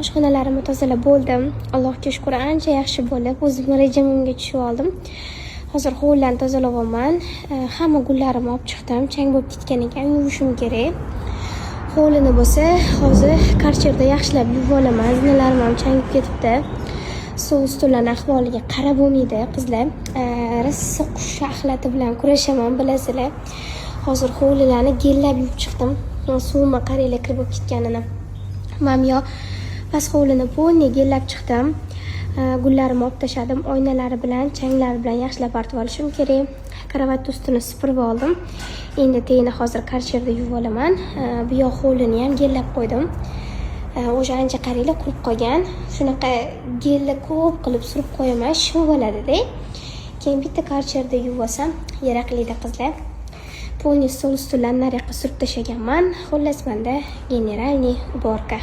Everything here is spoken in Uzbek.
oshxonalarimni tozalab bo'ldim. Allohga shukr, ancha yaxshi bo'lib, o'zim rejimimga tushib oldim. Hozir hovlilarni tozalayapman. Hamma gullarimni olib chiqdim. Chang bo'lib ketgan ekan, yuvishim kerak. Hovlini bo'lsa, hozir karcherda yaxshilab yuvib olaman. Zinalarim ham changib ketibdi. Stol-stullarning ahvoliga qarab bo'lmaydi, qizlar. Rosa qush axlati bilan kurashaman, bilasizlar. Hozir hovlilarni gellab yuvib chiqdim. Suvma qaranglar kirib bo'lib ketganini. Mamyo past hovlini polni gellab chiqdim. Gullarimni olib tashladim. Oynalari bilan, changlari bilan yaxshilab artib olishim kerak. Karavot ustini supurib oldim. Endi teyni hozir karcherda yuvib olaman. Bu yoq hovlini ham gellab qo'ydim. O'sha ancha qaranglar qurib qolgan. Shunaqa gella ko'p qilib surib qo'yaman, shim bo'ladi-da. Keyin bitta karcherda yuvib olsam, yaraqlida qizlar. Polni stol-stullarni nariyoqqa surib tashlaganman. Xullas, menda generalniy уборка.